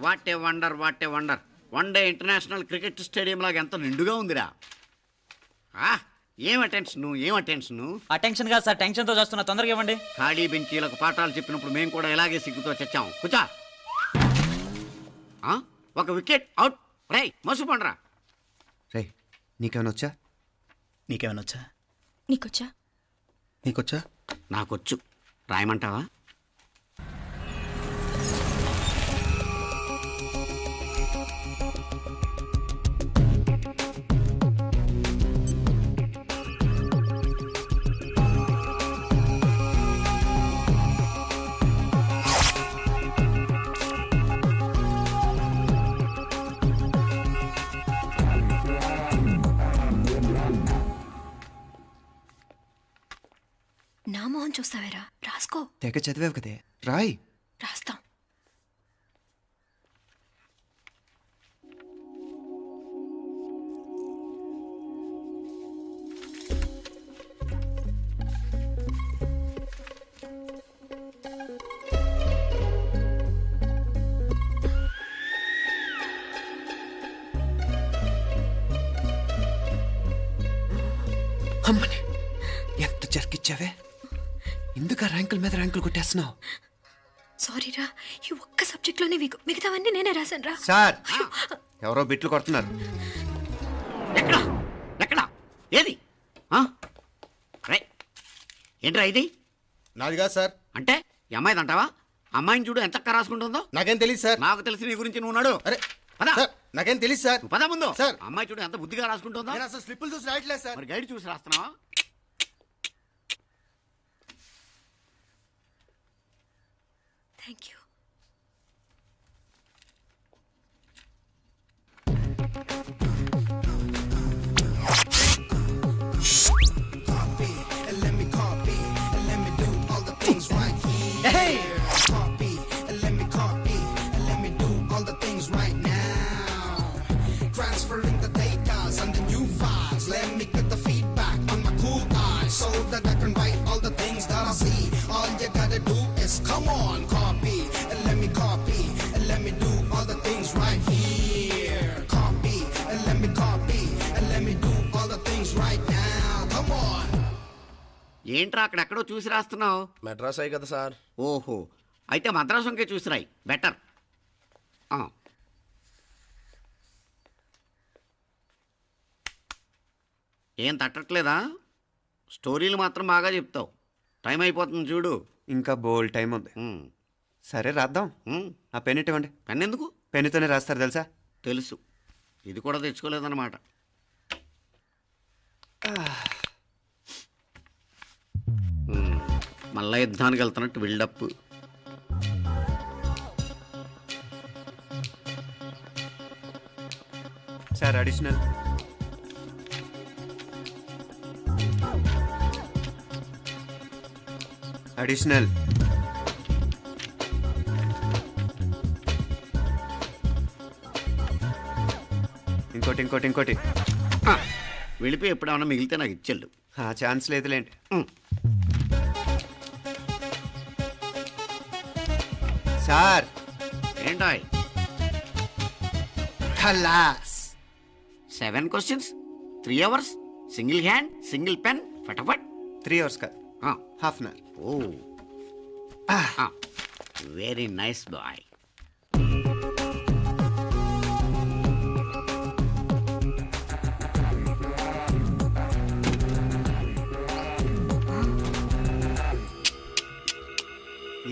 What a wonder, what a wonder. One day international cricket stadium లాగా ఎంత నిండుగా ఉందిరా. ఏం అటెన్షను, ఏం అటెన్షను. అటెన్షన్ కాదు సార్, టెన్షన్తో చేస్తున్నా, తొందరగా ఇవ్వండి. ఖాళీ బెంచీలకు పాఠాలు చెప్పినప్పుడు మేము కూడా ఇలాగే సిగ్గుతో చచ్చాం. కూర్చో. ఒక వికెట్ అవుట్. రై మసు పండ్రా. రే నీకేమైనా వచ్చా? నీకేమైనా వచ్చా? నీకొచ్చా? నీకొచ్చా? నాకొచ్చు. రాయమంటావా? నా మొహం చూస్తావేరా, రాసుకో. తెగ చదివావు కదే, రాయ్. రాస్తాం. అమ్మని ఎంత జరికిచ్చావే, ఎందుకు ర్యాంకుల మీద ర్యాంకులు కొట్టేస్తున్నావు? సారీరా, ఈ ఒక్క సబ్జెక్ట్లోనే మిగతావన్నీ నేనే రాశాను రా. సార్ ఎవరో బిట్లు కొడుతున్నారు. ఎక్కడా ఎక్కడా ఏది? ఏంట్రా ఇది? నాది కాదు సార్. అంటే ఈ అమ్మాయిది అంటావా? అమ్మాయిని చూడు ఎంత రాసుకుంటుందో. నాకేం తెలియదు సార్. నాకు తెలిసి నీ గురించి నువ్వు నాడు. అరే పదా సార్, నాకేం తెలియదు సార్. పదా ముందు. సార్ అమ్మాయి చూడు ఎంత బుద్ధిగా రాసుకుంటుందో. నేను అసలు స్లిప్పులు చూసి రాయట్లేదు సార్. మరి గైడ్ చూసి రాస్తున్నావా? Thank you. ఏంట్రా అక్కడెక్కడో చూసి రాస్తున్నావు? మెడ్రాస్ అయ్యి కదా సార్. ఓహో, అయితే మద్రాసుకే చూసి రాయి, బెటర్. ఏం తట్టట్లేదా? స్టోరీలు మాత్రం బాగా చెప్తావు. టైం అయిపోతుంది చూడు. ఇంకా బోల్ టైం ఉంది. సరే రాద్దాం. ఆ పెన్ ఇవ్వండి. పెన్ ఎందుకు? పెన్నుతోనే రాస్తారు తెలుసా? తెలుసు. ఇది కూడా తెచ్చుకోలేదన్నమాట. మళ్ళా యుద్ధానికి వెళ్తున్నట్టు బిల్డప్. Sir additional. అడిషనల్. ఇంకోటి ఇంకోటి ఇంకోటి. వెళ్ళిపోయి ఎప్పుడేమన్నా మిగిలితే నాకు ఇచ్చెళ్ళు. ఛాన్స్ లేదులేండి. సార్ ఏంటాయ్? ఖలాస్. 7 questions, 3 hours, single hand, single pen, ఫటాఫట్. 3 hours కాదు, half an hour. Oh very nice boy.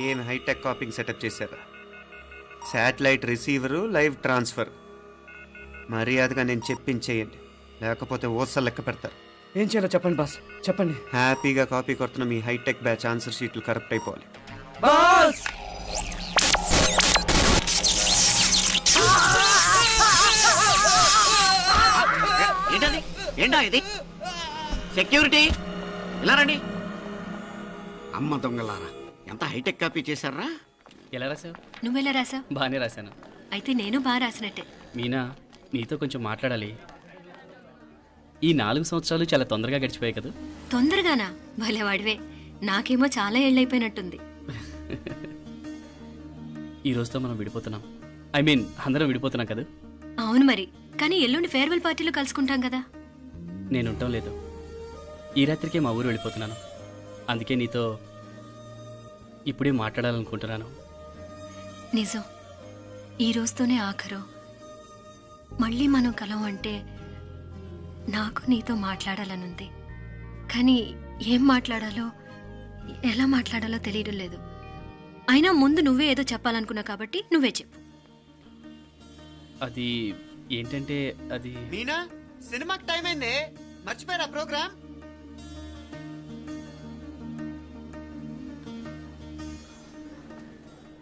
ఏం హైటెక్ కాపింగ్ సెటప్ చేశారా? Satellite receiver, live transfer. మర్యాదగా నేను చెప్పించేయండి, లేకపోతే ఓసలు లెక్క పెడతారు. ఏం చేయాలో చెప్పండి బాస్, చెప్పండి. హ్యాపీగా కాపీ కొడుతున్న మీ హైటెక్ బ్యాచ్ ఆన్సర్ షీట్లు కరెక్ట్ అయిపోవాలి. బాస్ ఏంటది? ఏంటా ఇది? సెక్యూరిటీ ఇలా రండి. అమ్మ దొంగలారా, ఎంత హైటెక్ కాపీ చేశారా? ఎలా రాసావు? నువ్వెలా రాసావు? బాగానే రాశాను. అయితే నేను బాగా రాసినట్టే. మీనా, నీతో కొంచెం మాట్లాడాలి. ఈ 4 సంవత్సరాలు చాలా తొందరగా గడిచిపోయాయి కదా? తొందరగానా? భలేవాడివే. నాకేమో చాలా ఏళ్ళైపోయినట్టుంది. ఈ రోజుతో మనం విడిపోతున్నాం. ఐ మీన్ అందరం విడిపోతున్నాం కదా. అవును మరి, కానీ ఎల్లుండి ఫేర్వెల్ పార్టీలో కలుసుకుంటాం కదా. నేను ఉండటం లేదు. ఈ రాత్రికే మా ఊరు వెళ్ళిపోతున్నాను. అందుకే నీతో ఇప్పుడే మాట్లాడాలనుకుంటున్నాను. నిజం, ఈ రోజుతోనే ఆఖరు. మళ్ళీ మనం కలం అంటే నాకు నీతో మాట్లాడాలనుంది. కానీ ఏం మాట్లాడాలో ఎలా మాట్లాడాలో తెలియడం లేదు. అయినా ముందు నువ్వే ఏదో చెప్పాలనుకున్నా కాబట్టి నువ్వే చెప్పు. అది ఏంటంటే అది మీనా, సినిమాకి టైం అయింది, మర్చిపోయారా ప్రోగ్రామ్?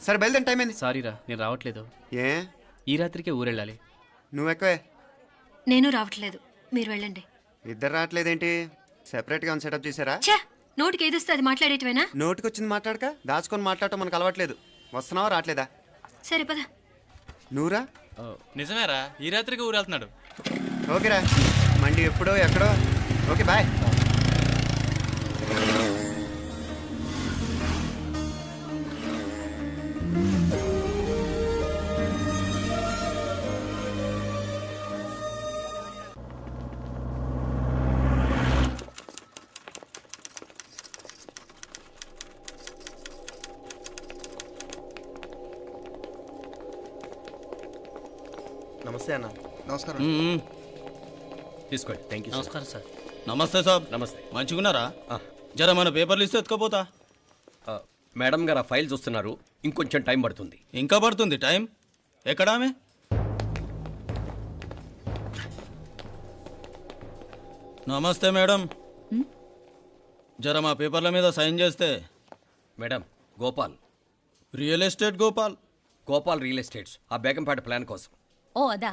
సరే బయలుదేరి, టైం అయింది. సారీరా, నేను రావట్లేదు. ఏ? ఈ రాత్రికే ఊరెళ్ళాలి. నువ్వు ఎక్కువే. నేను రావట్లేదు, మీరు వెళ్ళండి. ఇద్దరు రావట్లేదేంటి? సెపరేట్గా సెటప్ చేశారా? ఛే, నోటికి ఏదొస్తే అది మాట్లాడేటివేనా? నోటికొచ్చింది మాట్లాడక దాచుకొని మాట్లాడటం మనకు అలవాట్లేదు. వస్తున్నావా రావట్లేదా? సరే పద. నువ్వురా. నిజమేరా, ఈ రాత్రికి ఊరు వెళ్తున్నాడు. ఓకేరా, మండి ఎప్పుడో ఎక్కడో. Okay bye. నమస్తే అన్న. నమస్కారం. తీసుకోండి. Thank you. నమస్కారం సార్. నమస్తే సాబ్. నమస్తే. మంచిగున్నారా? జర మన పేపర్లు ఇస్తే ఎత్తుకపోతా. మేడం గారు ఆ ఫైల్ చూస్తున్నారు, ఇంకొంచెం టైం పడుతుంది. ఇంకా పడుతుంది టైం. ఎక్కడామే? నమస్తే మేడం. జర మా పేపర్ల మీద సైన్ చేస్తే. Madam, Gopal, real estate Gopal. Gopal real estates, ఆ బేగంపేట ప్లాన్ కోసం. ఓ అదా,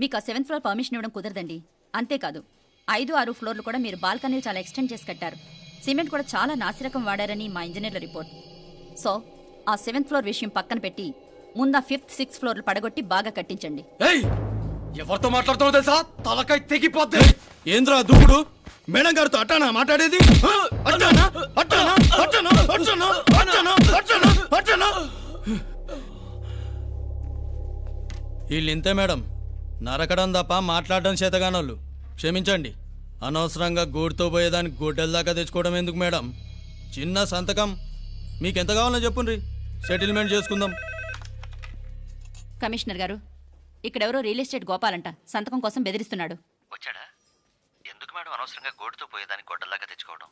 మీకు ఆ 7th ఫ్లోర్ పర్మిషన్ ఇవ్వడం కుదరదండి. అంతేకాదు 5, 6 ఫ్లోర్లు కూడా మీరు బాల్కనీలు చాలా ఎక్స్టెండ్ చేసి కట్టారు. సిమెంట్ కూడా చాలా నాసిరకం వాడారని మా ఇంజనీర్ల రిపోర్ట్. సో ఆ 7th ఫ్లోర్ విషయం పక్కన పెట్టి ముందు ఆ 5th, 6th ఫ్లోర్లు పడగొట్టి బాగా కట్టించండి. ఎవరితో మాట్లాడుతున్నావు తెలుసా? తలకాయ తెగిపోద్ది. ఏంద్రా దూకుడు? మేడం గారితో అట్టానా మాట్లాడేది? అట్టానా? అట్టానా? అట్టానా? అట్టానా? అట్టానా? అట్టానా? అట్టానా? వీళ్ళింతే మేడం, నరకడం తప్ప మాట్లాడడం చేతగానోళ్ళు. క్షమించండి, అనవసరంగా గూడుతో పోయేదానికి గొడ్డల దాకా తెచ్చుకోవడం ఎందుకు మేడం? చిన్న సంతకం మీకెంత కావాలో చెప్పుండ్రి, సెటిల్మెంట్ చేసుకుందాం. కమిషనర్ గారు, ఇక్కడెవరో రియల్ ఎస్టేట్ గోపాలంట సంతకం కోసం బెదిరిస్తున్నాడు. వచ్చాడా? ఎందుకు మేడం అనవసరంగా గోటుతో పోయేదానికి గొడ్డల్లాగా తెచ్చుకోవడం?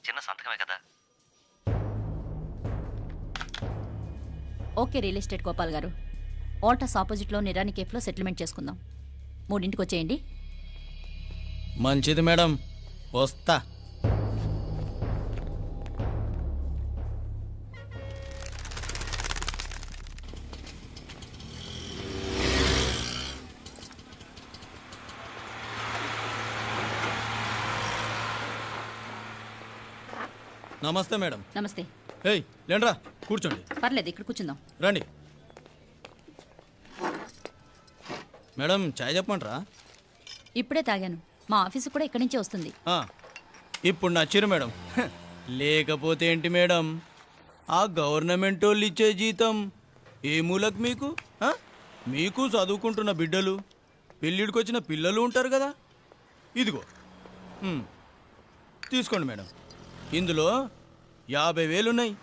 చిన్న సంతకమే కదా. ఓకే రియల్ ఎస్టేట్ గోపాల్ గారు, ఓల్టాస్ ఆపోజిట్లో నిరాని కేఫ్లో సెటిల్మెంట్ చేసుకుందాం. 3ంటికి వచ్చేయండి. మంచిది మేడం, వస్తా. నమస్తే మేడం. నమస్తే. ఏయ్ లేండ్రా, కూర్చోండి. పర్లేదు, ఇక్కడ కూర్చుందాం. రండి మేడం, చాయ్ చెప్పమంటారా? ఇప్పుడే తాగాను. మా ఆఫీసు కూడా ఇక్కడి నుంచే వస్తుంది. ఇప్పుడు నచ్చిరు మేడం. లేకపోతే ఏంటి మేడం, ఆ గవర్నమెంట్ వాళ్ళు ఇచ్చే జీతం ఏ మూలకు మీకు? మీకు చదువుకుంటున్న బిడ్డలు, పెళ్ళిడికి వచ్చిన పిల్లలు ఉంటారు కదా. ఇదిగో తీసుకోండి మేడం, ఇందులో 50,000 ఉన్నాయి.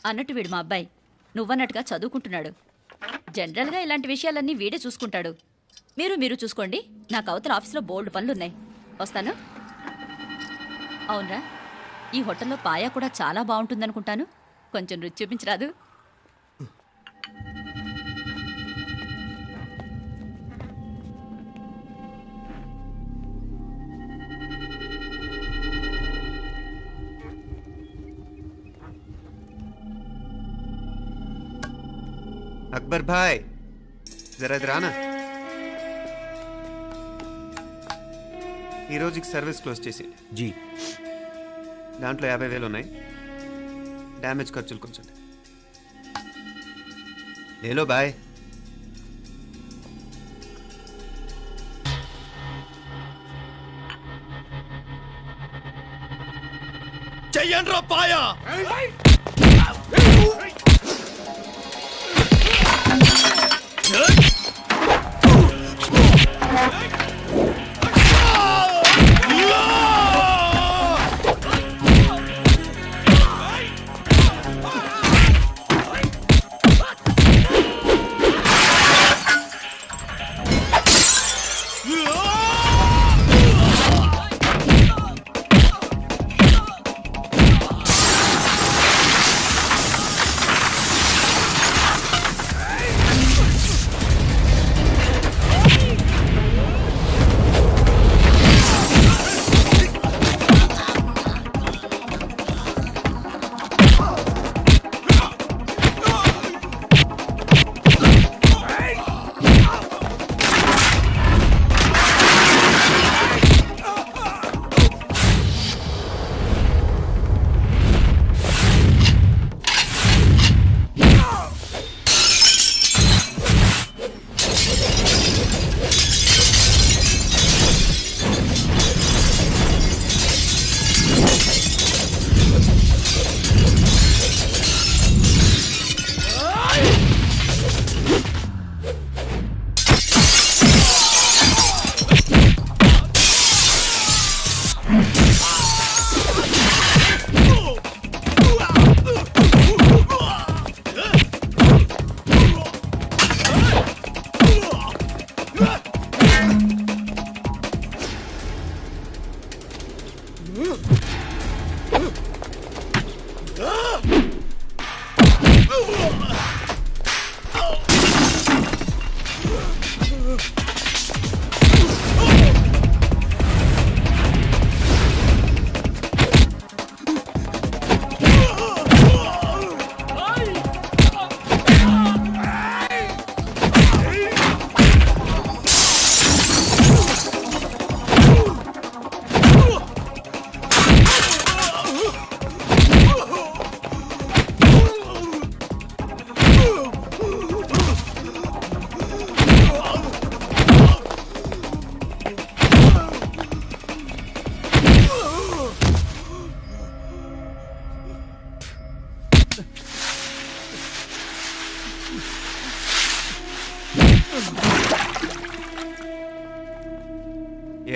అన్నట్టు వీడు మా అబ్బాయి నువ్వన్నట్టుగా చదువుకుంటున్నాడు. జనరల్గా ఇలాంటి విషయాలన్నీ వీడే చూసుకుంటాడు. మీరు చూసుకోండి. నాకు అవతల ఆఫీస్లో బోల్డ్ పనులున్నాయి. వస్తాను. అవునరా, ఈ హోటల్లో పాయా కూడా చాలా బాగుంటుందనుకుంటాను. కొంచెం రుచి చూపించరాదు? అక్బర్ భాయ్, జరా ఇది రానా. ఈ రోజుకి సర్వీస్ క్లోజ్ చేసి జీ, దాంట్లో 50,000 ఉన్నాయి. డ్యామేజ్ ఖర్చులు కొంచెం లేలో బాయ్. చెయ్యండ్రా పాయా.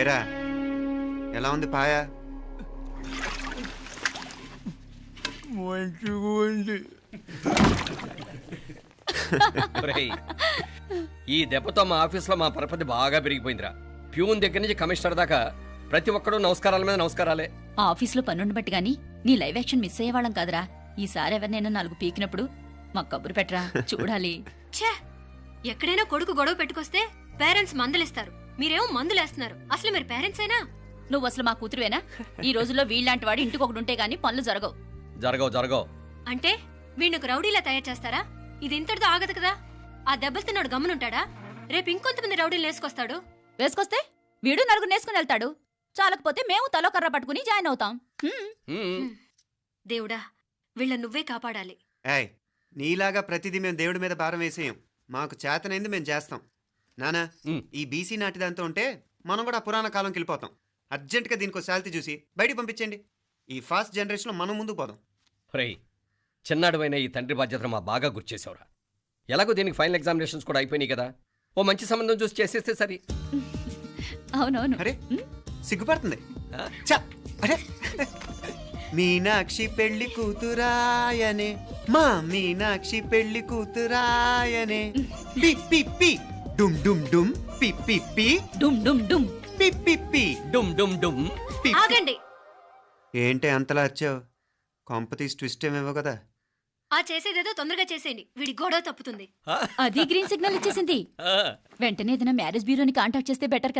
ఏరా ఎలా ఉంది పాయా? మంచిగా ఉంది. ఒరేయ్, ఈ దెబ్బతో మా ఆఫీస్లో మా పరపతి బాగా పెరిగిపోయిందిరా. ప్యూన్ దగ్గర నుంచి కమిషనర్ దాకా ప్రతి ఒక్కడు నమస్కారాల మీద నమస్కారాలే. ఆ ఆఫీస్లో పనుండి బట్టి గాని నీ లైవ్ యాక్షన్ మిస్ అయ్యేవాళ్ళం కాదురా. ఈసారి ఎవరినైనా 4 పీకినప్పుడు మాకు కబురు పెట్టరా, చూడాలి. ఛే, ఎక్కడైనా కొడుకు గొడవ పెట్టుకొస్తే పేరెంట్స్ మందులేస్తారు, మీరేమో మందులేస్తున్నారు. అసలు మీరు పేరెంట్స్ అయినా? నువ్వు అసలు మా కూతురువేనా? ఈ రోజుల్లో వీళ్ళలాంటి వాడు ఇంటికి ఒకటి ఉంటే గానీ పనులు జరగవు. జరగవు. అంటే వీణ్ణకు రౌడీలా తయారు చేస్తారా? ఇది ఇంతటితో ఆగదు కదా. ఆ దెబ్బలు తిన్నాడు గమ్మునుంటాడా? రేపు ఇంకొంతమంది రౌడీలు వేసుకొస్తాడు. వేసుకొస్తే వీడు 4 నేసుకుని వెళ్తాడు. చాలకపోతే మేము తలో కర్ర పట్టుకుని జాయిన్ అవుతాం. దేవుడా, వీళ్ళ నువ్వే కాపాడాలి. ఏయ్, నీలాగా ప్రతిదీ మేము దేవుడి మీద భారం వేసేయం. మాకు చేతనైంది మేము చేస్తాం. నానా, ఈ బీసీ నాటిదంతా ఉంటే మనం కూడా పురాణ కాలంకి వెళ్ళిపోతాం. అర్జెంటుగా దీనికి శాలిటీ చూసి బయటికి పంపించండి. ఈ ఫాస్ట్ జనరేషన్లో మనం ముందుకు పోదాం. రేయ్, చిన్నాడువైన ఈ తండ్రి బాధ్యతను మా బాగా గుర్చేసావురా. ఎలాగో దీనికి ఫైనల్ ఎగ్జామినేషన్స్ కూడా అయిపోయినాయి కదా, ఓ మంచి సంబంధం చూసి చేసేస్తే సరి. అవునవును. అరే సిగ్గుపడుతుంది. అరే మీనాక్షి పెళ్లి కూతురాయనే, మా మీనాక్షి పెళ్లి కూతురాయనే. పి పి పి డుమ్ డుమ్ డుమ్ పి పి పి డుమ్ డుమ్ డుమ్ పి పి పి డుమ్ డుమ్ డుమ్. ఆగండి. ఏంటి అంతలా వచ్చావు? కాంపతీస్ ట్విస్ట్ ఏమేవో కదా. ఆ చేసేదేదో తొందరగా చేసేయండి, వీడి గొడవ తప్పుతుంది. అది గ్రీన్ సిగ్నల్ ఇచ్చేసింది. వెంటనే ఏదైనా మ్యారేజ్ బ్యూరోని కాంటాక్ట్ చేస్తే బెటర్.